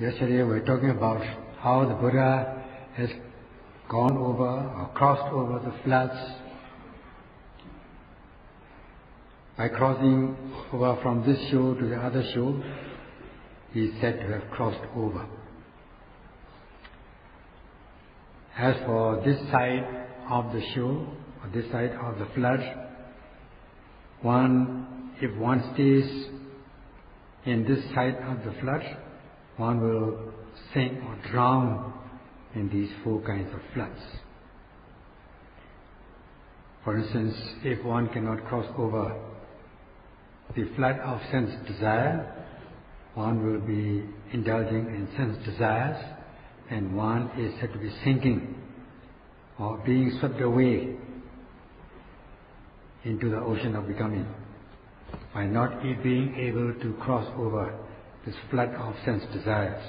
Yesterday we were talking about how the Buddha has gone over or crossed over the floods. By crossing over from this shore to the other shore, he is said to have crossed over. As for this side of the shore, or this side of the flood, if one stays in this side of the flood, one will sink or drown in these four kinds of floods. For instance, if one cannot cross over the flood of sense desire, one will be indulging in sense desires, and one is said to be sinking or being swept away into the ocean of becoming by not being able to cross over this flood of sense desires,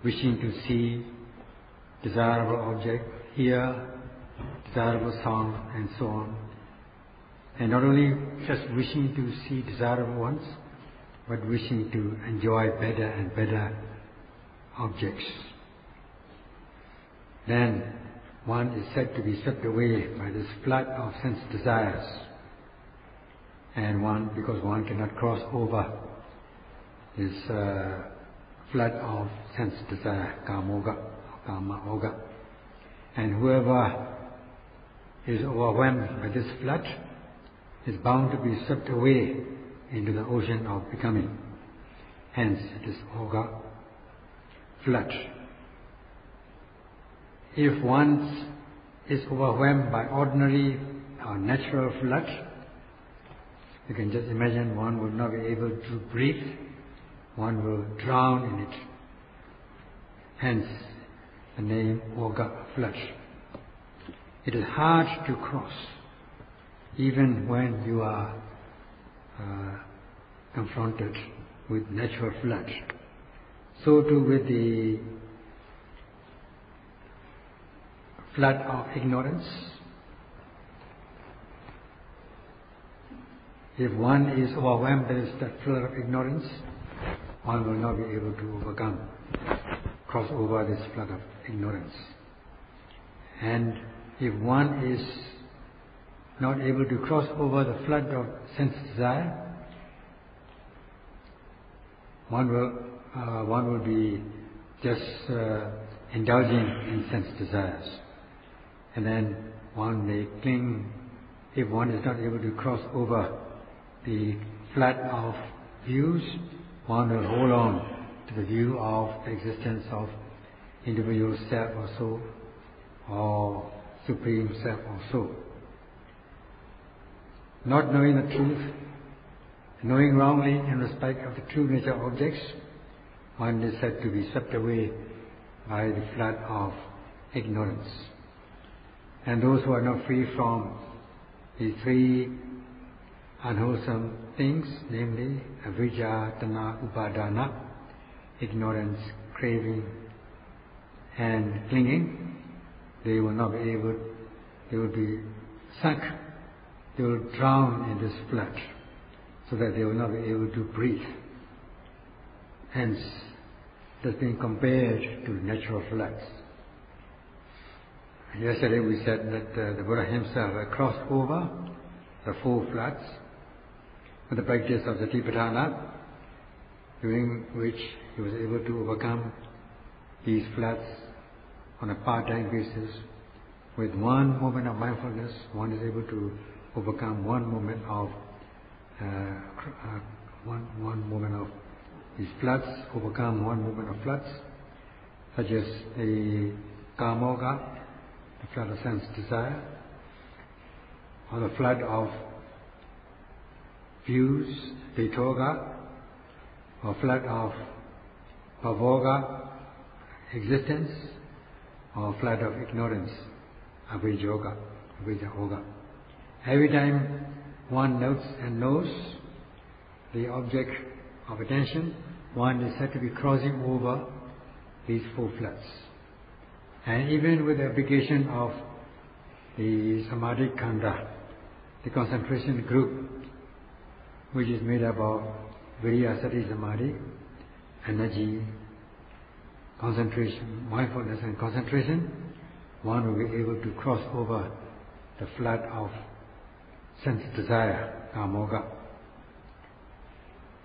wishing to see desirable object, hear desirable song, and so on. And not only just wishing to see desirable ones, but wishing to enjoy better and better objects. Then one is said to be swept away by this flood of sense desires. And because one cannot cross over this flood of sense desire, kama-oga. And whoever is overwhelmed by this flood is bound to be swept away into the ocean of becoming. Hence, it is oga, flood. If one is overwhelmed by ordinary or natural flood, you can just imagine one will not be able to breathe, one will drown in it. Hence, the name oga, flood. It is hard to cross, even when you are confronted with natural flood. So too with the flood of ignorance. If one is overwhelmed by that flood of ignorance, one will not be able to cross over this flood of ignorance. And if one is not able to cross over the flood of sense desire, one will be just indulging in sense desires. And then one may cling, if one is not able to cross over the flood of views, one will hold on to the view of the existence of individual self or soul, or supreme self or soul. Not knowing the truth, knowing wrongly in respect of the true nature of objects, one is said to be swept away by the flood of ignorance. And those who are not free from the three unwholesome things, namely avijja, tanha, upadana, ignorance, craving, and clinging, they will not be able, they will be sunk, they will drown in this flood, so that they will not be able to breathe. Hence, that's being compared to natural floods. Yesterday we said that the Buddha himself had crossed over the four floods with the practice of the Satipatthana, during which he was able to overcome these floods on a part-time basis. With one moment of mindfulness, one is able to overcome one moment of these floods, overcome one moment of floods, such as the kamoga, the flood of sense desire, or the flood of views, vitoga, or flood of bhavoga, existence, or flood of ignorance, avijjoga, avijja-oga. Every time one notes and knows the object of attention, one is said to be crossing over these four floods. And even with the application of the samadhi khanda, the concentration group, which is made up of Viriya Sati Samadhi, energy, concentration, mindfulness and concentration, one will be able to cross over the flood of sense desire, kamoga.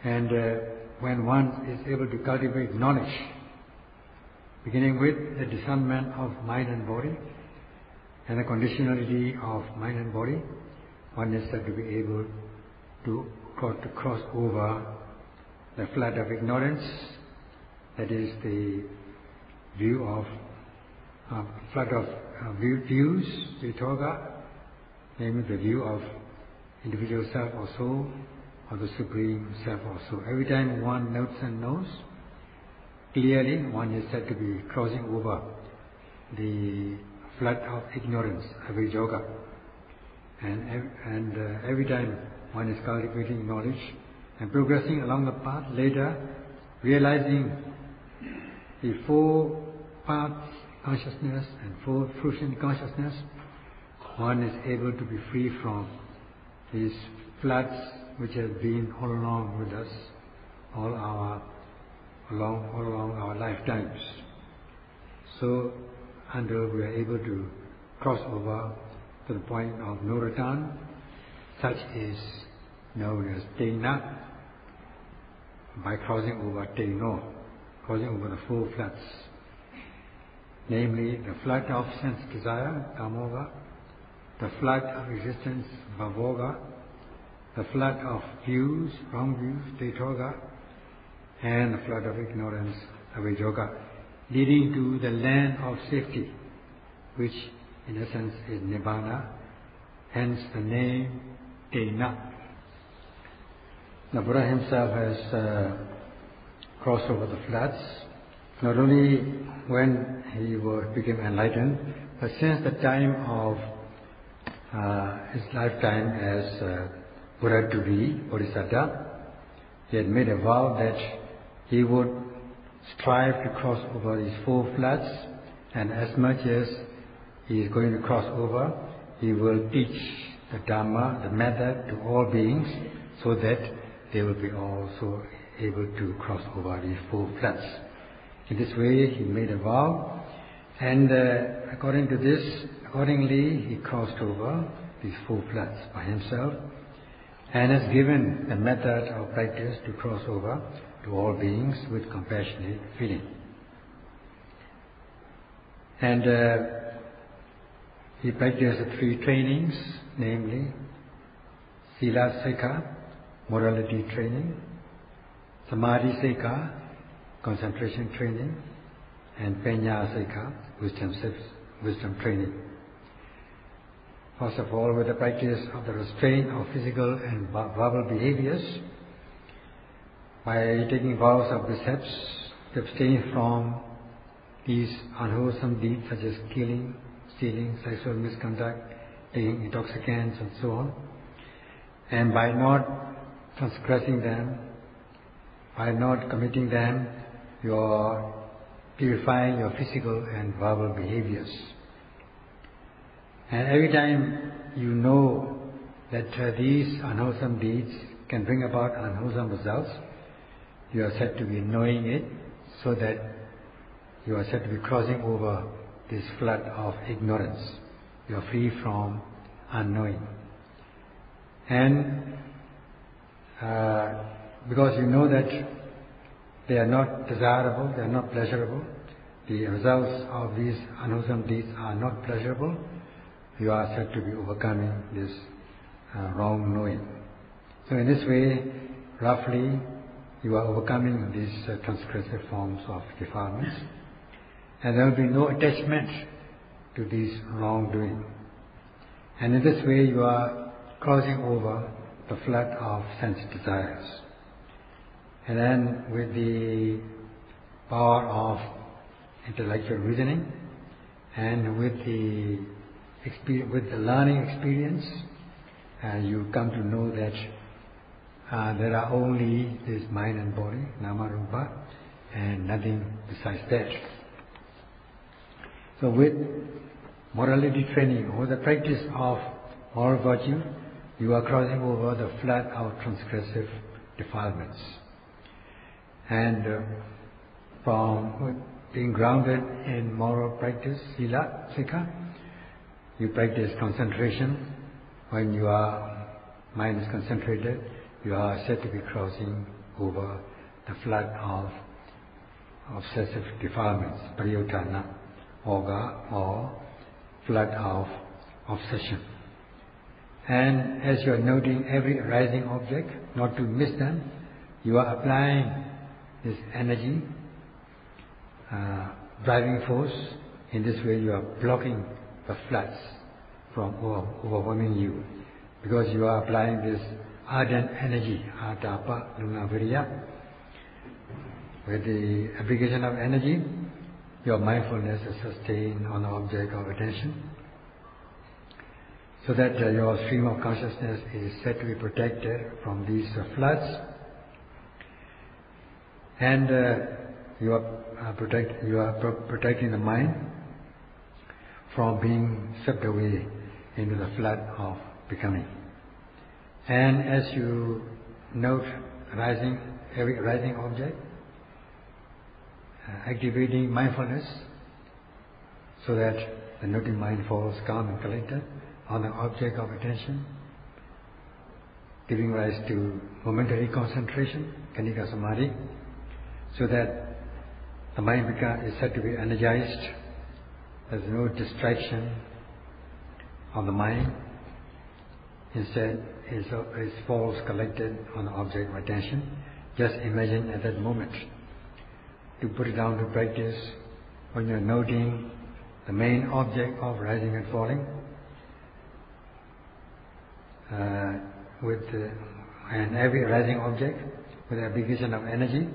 And when one is able to cultivate knowledge, beginning with the discernment of mind and body, and the conditionality of mind and body, one is said to be able to cross over the flood of ignorance, that is the view of flood of views, vitoga, namely the view of individual self or soul, or the supreme self or soul. Every time one notes and knows, clearly one is said to be crossing over the flood of ignorance, aviyoga. And every time one is cultivating knowledge and progressing along the path, later realizing the four paths consciousness and four fruition consciousness, one is able to be free from these floods which have been all along with us, all along our lifetimes. So until we are able to cross over to the point of no return, such is known as Tinna, by crossing over Tinno, crossing over the four floods, namely the flood of sense desire, kamoga, the flood of existence, bhavoga, the flood of views, wrong views, vitoga, and the flood of ignorance, aviyoga, leading to the land of safety, which in essence is Nibbana, hence the name Tinna. The Buddha himself has crossed over the floods, not only when he became enlightened, but since the time of his lifetime as Buddha to be, Bodhisattva, he had made a vow that he would strive to cross over these four floods, and as much as he is going to cross over, he will teach the Dhamma, the method, to all beings, so that they will be also able to cross over these four floods. In this way, he made a vow, and accordingly, he crossed over these four floods by himself, and has given the method of practice to cross over to all beings with compassionate feeling. And he practiced the three trainings, namely Sila Sikha, morality training, Samadhi Sikha, concentration training, and Panya Sikha, wisdom training. First of all, with the practice of the restraint of physical and verbal behaviors, by taking vows of precepts to abstain from these unwholesome deeds such as killing, stealing, sexual misconduct, taking intoxicants and so on, and by not transgressing them, by not committing them, you are purifying your physical and verbal behaviors. And every time you know that these unwholesome deeds can bring about unwholesome results, you are said to be knowing it, so that you are said to be crossing over this flood of ignorance. You are free from unknowing. And because you know that they are not desirable, they are not pleasurable, the results of these unwholesome deeds are not pleasurable, you are said to be overcoming this wrong knowing. So in this way, roughly, you are overcoming these transgressive forms of defilements, and there will be no attachment to these wrongdoing. And in this way, you are crossing over the flood of sense desires. And then, with the power of intellectual reasoning and with the learning experience, you come to know that there are only this mind and body, nama rupa, and nothing besides that. So with morality training or the practice of moral virtue, you are crossing over the flood of transgressive defilements. And being grounded in moral practice, sila, sikha. You practice concentration. When your mind is concentrated, you are said to be crossing over the flood of obsessive defilements, pariyotthana, oga, or flood of obsession. And as you are noting every arising object, not to miss them, you are applying this energy, driving force. In this way you are blocking the floods from overwhelming you, because you are applying this ardent energy, atapa, luna, viriya. With the application of energy, your mindfulness is sustained on the object of attention, so that your stream of consciousness is said to be protected from these floods, and you are protecting the mind from being swept away into the flood of becoming. And as you note every arising object, activating mindfulness so that the noting mind falls calm and collected on the object of attention, giving rise to momentary concentration, kanika samadhi, so that the mind is said to be energized. There's no distraction of the mind. Instead, it falls collected on the object of attention. Just imagine at that moment, to put it down to practice, when you're noting the main object of rising and falling, and every arising object with the application of energy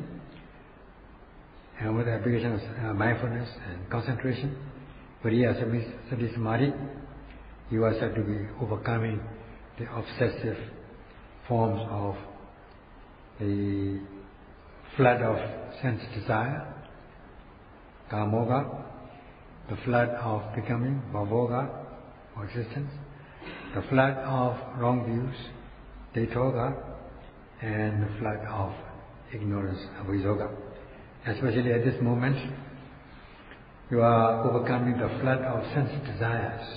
and with the application of mindfulness and concentration, viriya, sati, samadhi, you are said to be overcoming the obsessive forms of the flood of sense desire, kamoga, the flood of becoming, bhavoga, or existence, the flood of wrong views, detoga, and the flood of ignorance, aviyoga. Especially at this moment, you are overcoming the flood of sense desires.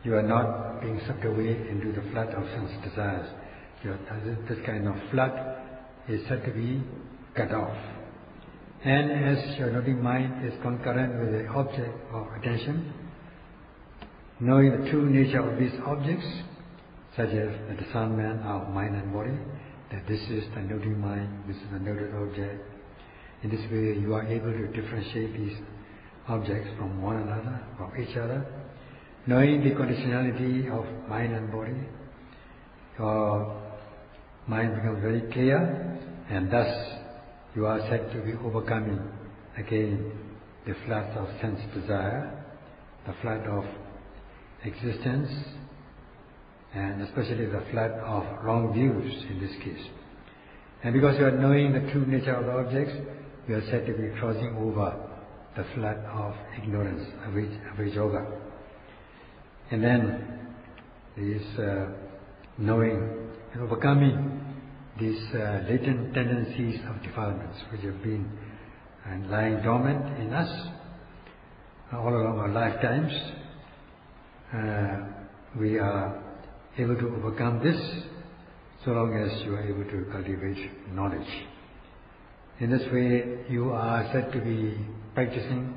You are not being sucked away into the flood of sense desires. This kind of flood is said to be cut off. And as your noting mind is concurrent with the object of attention, knowing the true nature of these objects, such as the discernment of mind and body, that this is the noting mind, this is the noted object. In this way you are able to differentiate these objects from one another, from each other. Knowing the conditionality of mind and body, your mind becomes very clear, and thus you are said to be overcoming again the floods of sense desire, the flood of existence, and especially the flood of wrong views in this case. And because you are knowing the true nature of the objects, you are said to be crossing over the flood of ignorance, aviyoga. And then this knowing and overcoming these latent tendencies of defilements which have been lying dormant in us all along our lifetimes, we are able to overcome this so long as you are able to cultivate knowledge. In this way, you are said to be practicing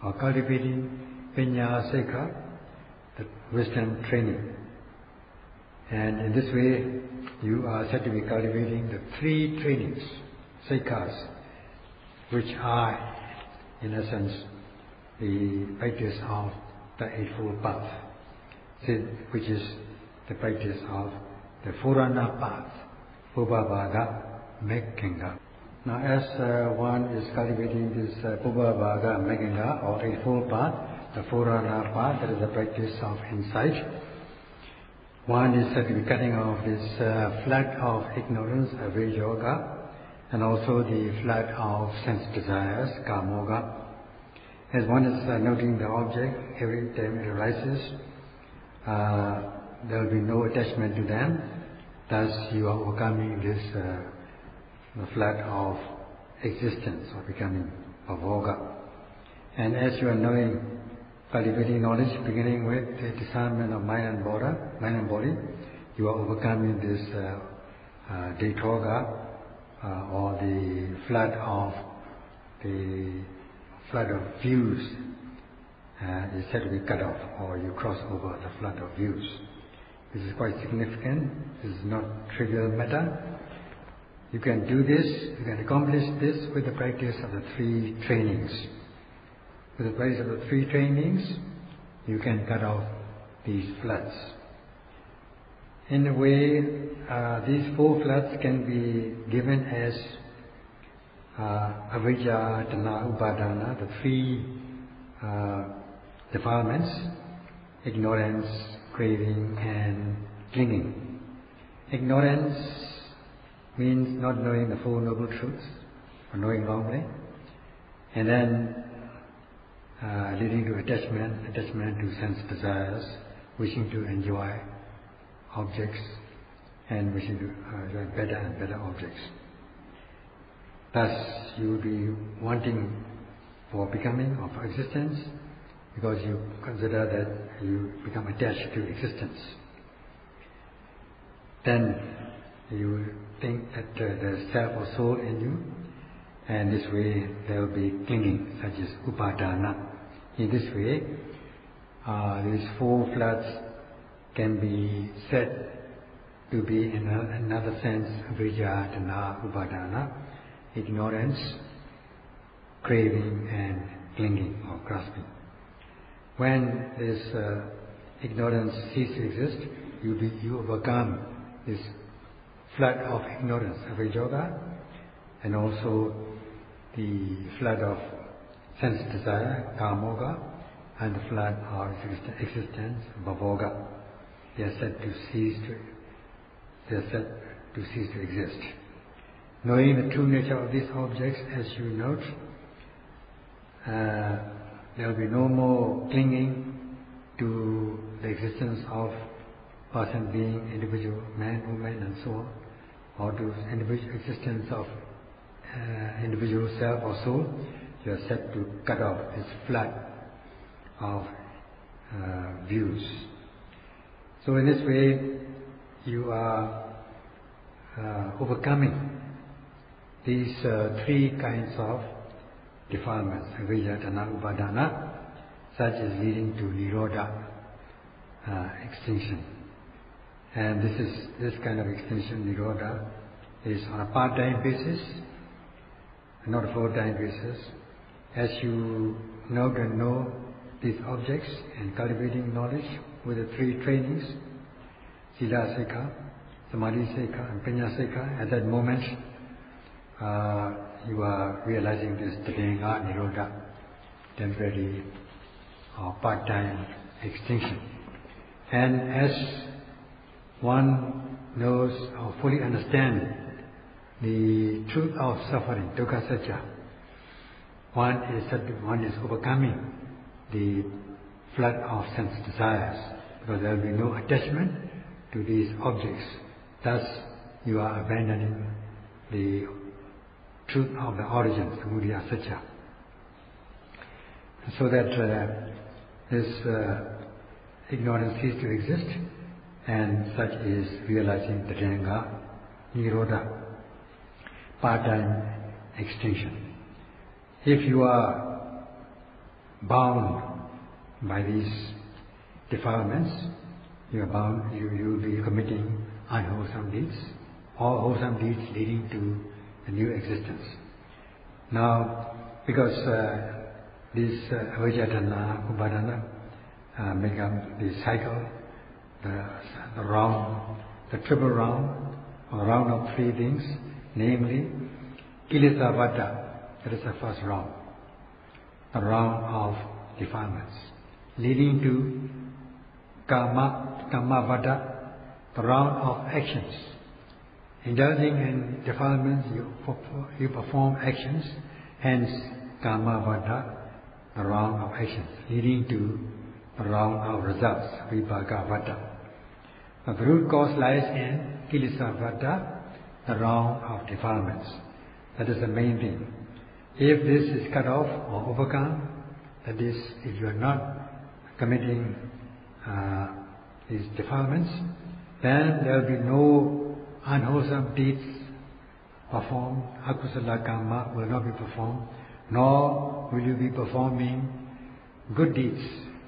or cultivating piññā sekha, the wisdom training. And in this way, you are said to be cultivating the three trainings, sekhas, which are, in essence, the practice of the Eightfold Path, which is the practice of the Purana path, Pubbavāga, Mekkanga. Now, as one is cultivating this Pubbavāga, Mekkanga, or Eightfold Path, the Purana path, that is the practice of insight, one is said to be cutting off this flood of ignorance, aviyoga, and also the flood of sense desires, kamoga. As one is noting the object, every time it arises, there will be no attachment to them. Thus, you are overcoming this the flood of existence or becoming bhavoga. And as you are knowing, cultivating knowledge, beginning with the discernment of mind and body, you are overcoming this detoga, or the flood of views. Is said to be cut off, or you cross over the flood of views. This is quite significant. This is not trivial matter. You can do this, you can accomplish this with the practice of the three trainings. With the practice of the three trainings, you can cut off these floods. In a way, these four floods can be given as avijja, tanha, upadana, the three defilements: ignorance, craving, and clinging. Ignorance means not knowing the Four Noble Truths, or knowing wrongly, and then leading to attachment to sense desires, wishing to enjoy objects, and wishing to enjoy better and better objects. Thus, you will be wanting for becoming, or for existence, because you consider that you become attached to existence. Then you think that there is self or soul in you, and this way there will be clinging, such as upadana. In this way, these four floods can be said to be, in another sense, avijja, tanha, upadana, ignorance, craving, and clinging or grasping. When this ignorance ceases to exist, you overcome this flood of ignorance, avijja, and also the flood of sense desire, kamoga, and the flood of existence, bhavoga. They are said to cease to exist. Knowing the true nature of these objects, as you note, there will be no more clinging to the existence of person, being, individual, man, woman, and so on, or to individual existence of individual self or soul. You are set to cut off this flood of views. So in this way, you are overcoming these three kinds of defilements, avijja, tanha, upadana, such as leading to nirodha, extinction. And this kind of extinction, nirodha, is on a part-time basis, not a full-time basis. As you know these objects and cultivating knowledge with the three trainings, sila sekha, samadhi sekha, and panya sekha, at that moment you are realizing this tadenga, nirodha, temporary or part-time extinction. And as one knows or fully understands the truth of suffering, dukkha satya, one is overcoming the flood of sense desires, because there will be no attachment to these objects. Thus, you are abandoning the truth of the origin, samudaya satya. So that this ignorance ceases to exist, and such is realizing the tadenga, nirodha, part-time extinction. If you are bound by these defilements, you will be committing unwholesome deeds, or wholesome deeds leading to a new existence. Now, because this avijja, tanha, upadana make up the cycle, the triple round, or round of three things, namely kilesa vada. That is the first round, the round of defilements, leading to kama vada, the round of actions. Indulging in defilements, you perform actions, hence kama vada, the round of actions, leading to the round of results, vipaka vada. The root cause lies in kilesa vada, the round of defilements. That is the main thing. If this is cut off or overcome, that is, if you are not committing these defilements, then there will be no unwholesome deeds performed, akusala karma will not be performed, nor will you be performing good deeds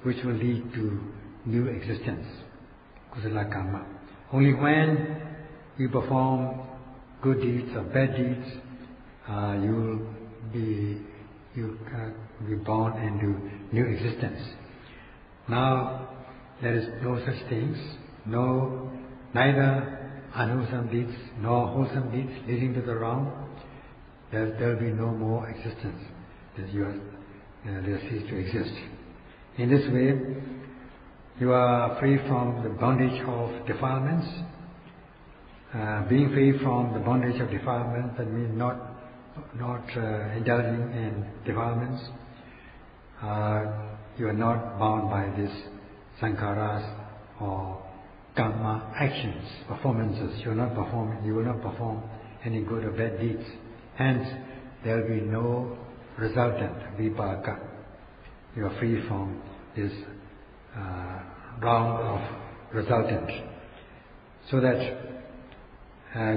which will lead to new existence, kusala karma. Only when you perform good deeds or bad deeds, you will be born into new existence. Now there is no such things, neither unwholesome deeds nor wholesome deeds leading to the wrong. There will be no more existence. They cease to exist. In this way, you are free from the bondage of defilements. Being free from the bondage of defilements, that means not indulging in defilements. You are not bound by these sankharas or karma actions, performances. You will not perform any good or bad deeds. Hence, there will be no resultant, vipaka. You are free from this round of resultant. So that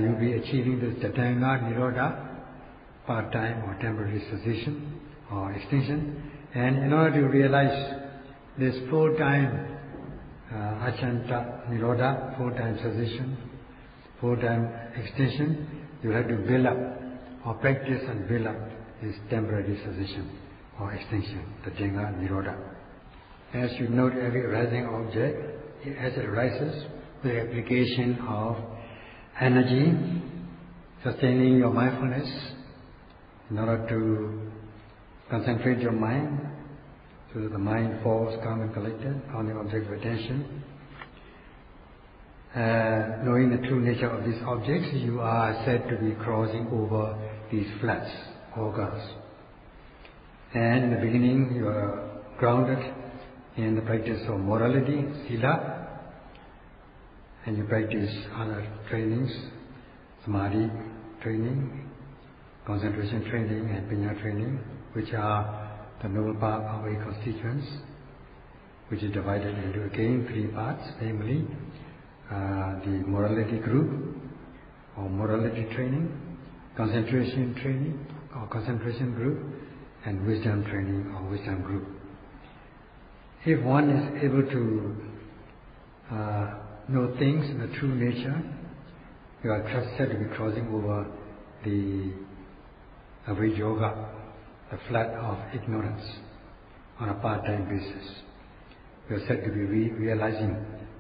you will be achieving this Tatanga Nirodha, part-time or temporary cessation or extinction. And in order to realize this full-time Achanta Nirodha, full-time cessation, full-time extinction, you have to build up or practice and build up this temporary cessation or extinction, Tatanga Nirodha. As you note every arising object, as it arises, with the application of energy, sustaining your mindfulness in order to concentrate your mind so that the mind falls calm and collected on the object of attention. Knowing the true nature of these objects, you are said to be crossing over these flats, organs. And in the beginning, you are grounded in the practice of morality, sila, and you practice other trainings, samadhi training, concentration training, and panya training, which are the noble part of a constituents, which is divided into again 3 parts, namely the morality group or morality training, concentration training or concentration group, and wisdom training or wisdom group. If one is able to know things in the true nature, you are said to be crossing over the aviyoga, the flat of ignorance, on a part-time basis. You are said to be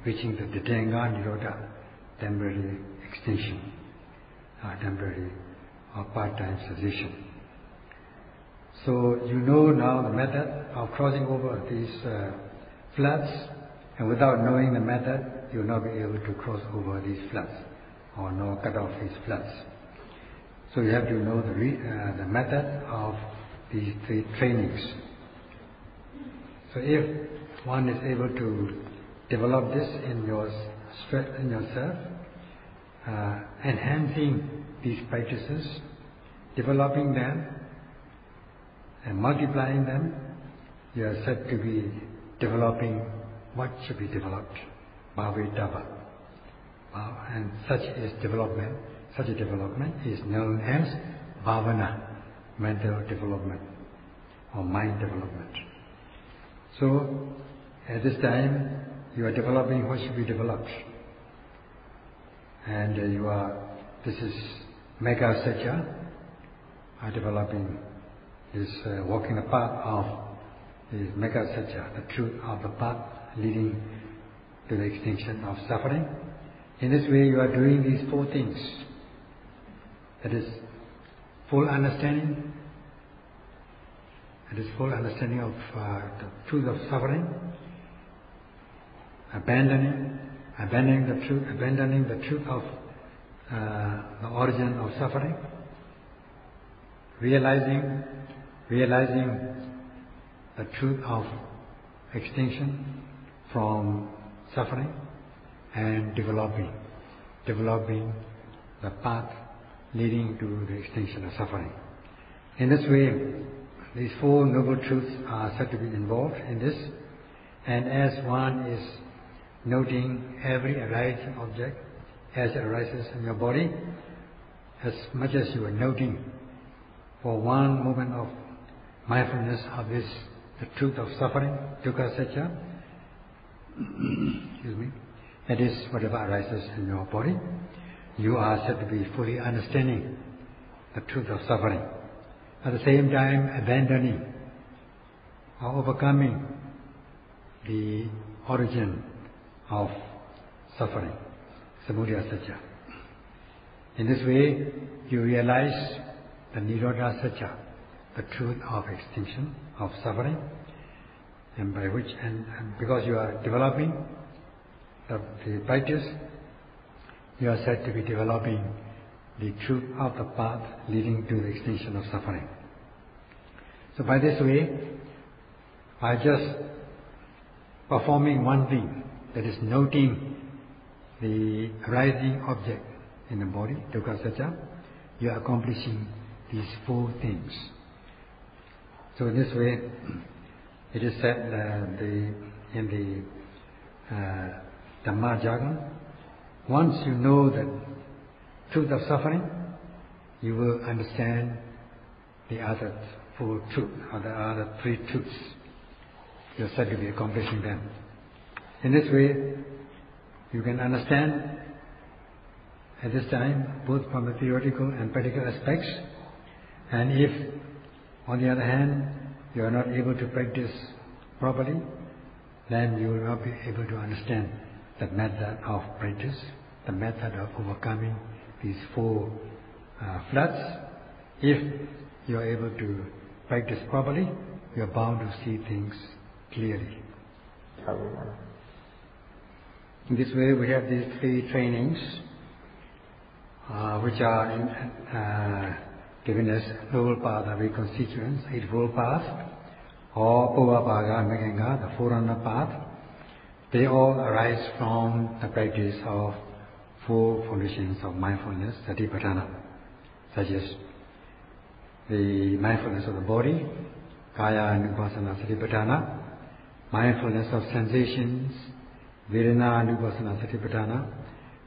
reaching the Tatanga Nirodha, temporary extinction, temporary or part-time cessation. So you know now the method of crossing over these flats, and without knowing the method, you will not be able to cross over these flats or nor cut off these flats. So you have to know the method of these 3 trainings. So if one is able to develop this in yourself, enhancing these practices, developing them and multiplying them, you are said to be developing what should be developed, bhavetava. And such a development is known as bhavana, mental development or mind development. So at this time you are developing what should be developed, and this is mega satya, are developing this walking the path of this mega satya, the truth of the path leading to the extinction of suffering. In this way you are doing these 4 things. That is full understanding. It is full understanding of the truth of suffering, abandoning the truth of the origin of suffering, realizing the truth of extinction from suffering, and developing the path leading to the extinction of suffering. In this way, these four noble truths are said to be involved in this, and as one is noting every arising object as it arises in your body, as much as you are noting for one moment of mindfulness of this, the truth of suffering, dukkha satya, excuse me, that is whatever arises in your body, you are said to be fully understanding the truth of suffering. At the same time, abandoning or overcoming the origin of suffering, samudaya satya. In this way, you realize the nirodha satya, the truth of extinction of suffering, and by which, and because you are developing the practice, you are said to be developing the truth of the path leading to the extinction of suffering. So by this way, by just performing one thing, that is noting the arising object in the body, dukkha satya, you are accomplishing these four things. So in this way, it is said in the Dhamma jargon, once you know the truth of suffering, you will understand the other four truths, or the other three truths. You are said to be accomplishing them. In this way, you can understand at this time, both from the theoretical and practical aspects. And if, on the other hand, you are not able to practice properly, then you will not be able to understand the method of practice, the method of overcoming these four floods. If you are able to practice properly, you are bound to see things clearly. In this way, we have these three trainings, which are given as noble path of reconstituents, Eightfold Path, or Puvabhaga Meghanga, the Forerunner Path. They all arise from the practice of four foundations of mindfulness, Satipatthana, such as the mindfulness of the body, Kaya Anupassana Satipatthana, mindfulness of sensations, Vedana Anupassana Satipatthana,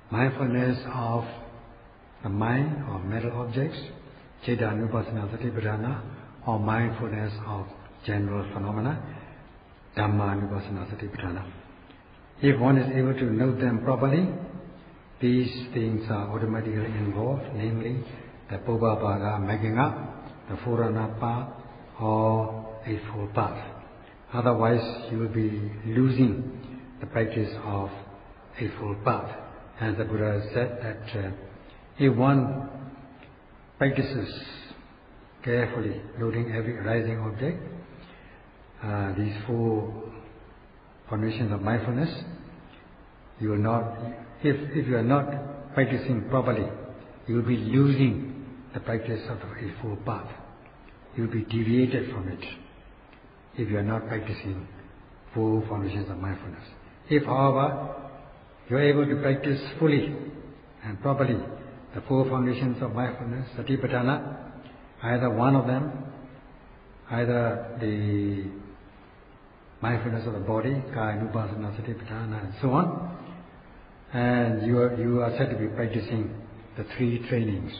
mindfulness of the mind or mental objects, Citta Anupassana Satipatthana, or mindfulness of general phenomena, Dhamma Anupassana Satipatthana. If one is able to note them properly, these things are automatically involved, namely the Puvabhaga Meghanga, the Forerunner Path, or Eightfold Path. Otherwise, you will be losing the practice of Eightfold Path. As the Buddha said that if one practices carefully, noting every arising object, these four foundations of mindfulness, you will not, if you are not practicing properly, you will be losing the practice of the Eightfold Path. You will be deviated from it if you are not practicing four foundations of mindfulness. If, however, you are able to practice fully and properly the four foundations of mindfulness, Satipatthana, either one of them, either the mindfulness of the body, Kaya Anupassana Satipatthana, and so on, and you are said to be practicing the three trainings,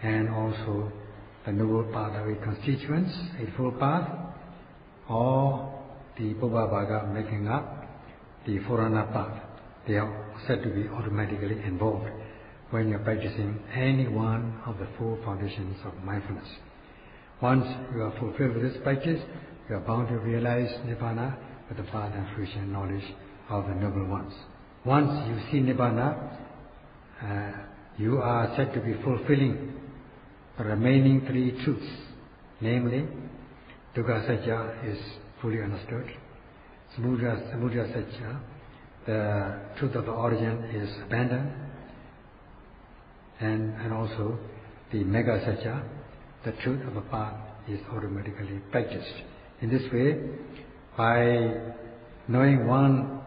and also the noble path of reconstituents, Eightfold Path, or the Puvabhaga Meghanga, the Forerunner Path. They are said to be automatically involved when you are practicing any one of the four foundations of mindfulness. Once you are fulfilled with this practice, you are bound to realize Nibbana with the path and fruition knowledge of the Noble Ones. Once you see Nibbana, you are said to be fulfilling the remaining three truths, namely, dukkha satya is fully understood, samudaya satya, the truth of the origin is abandoned, and also the megha satya, the truth of the path is automatically practiced. In this way, by knowing one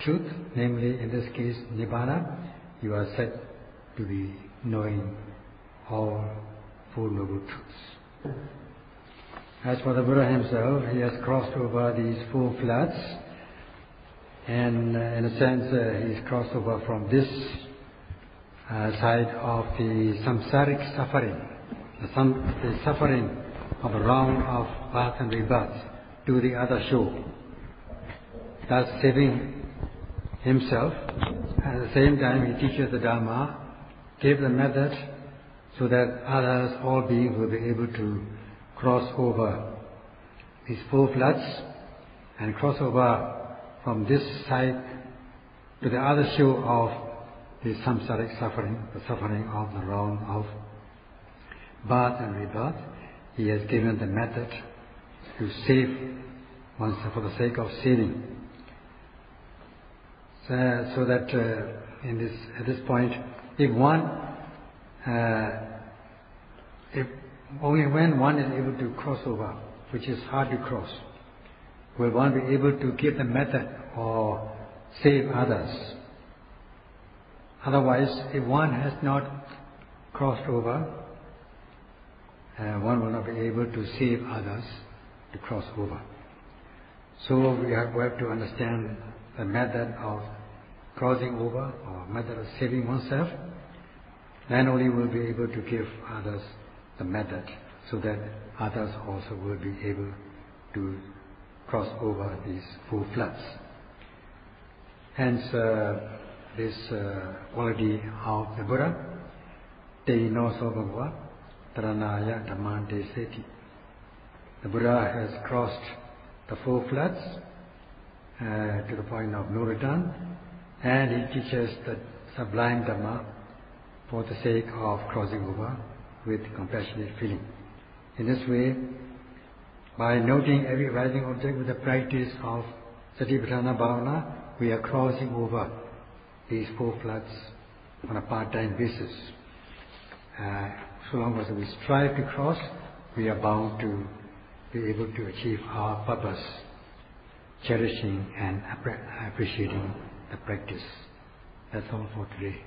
truth, namely in this case Nibbana, you are said to be knowing all Four Noble Truths. As for the Buddha himself, he has crossed over these four floods, and in a sense he's crossed over from this side of the samsaric suffering, the suffering of a round of birth and rebirth, to the other shore, thus saving himself. At the same time he teaches the Dhamma, gave the method so that others, all beings, will be able to cross over these four floods and cross over from this side to the other shore of the samsaric suffering, the suffering of the round of birth and rebirth. He has given the method to save oneself for the sake of saving. So that at this point, if only when one is able to cross over, which is hard to cross, will one be able to give the method or save others. Otherwise, if one has not crossed over, one will not be able to save others to cross over. So we have to understand the method of crossing over or method of saving oneself. Then only will be able to give others the method so that others also will be able to cross over these four floods. Hence, this quality of the Buddha, Te no so bhagava, taranaya dhammante seti. The Buddha has crossed the four floods to the point of no return, and he teaches the sublime Dhamma for the sake of crossing over with compassionate feeling. In this way, by noting every arising object with the practice of Satipatthana Bhavana, we are crossing over these four floods on a part-time basis. So long as we strive to cross, we are bound to be able to achieve our purpose, cherishing and appreciating the practice. That's all for today.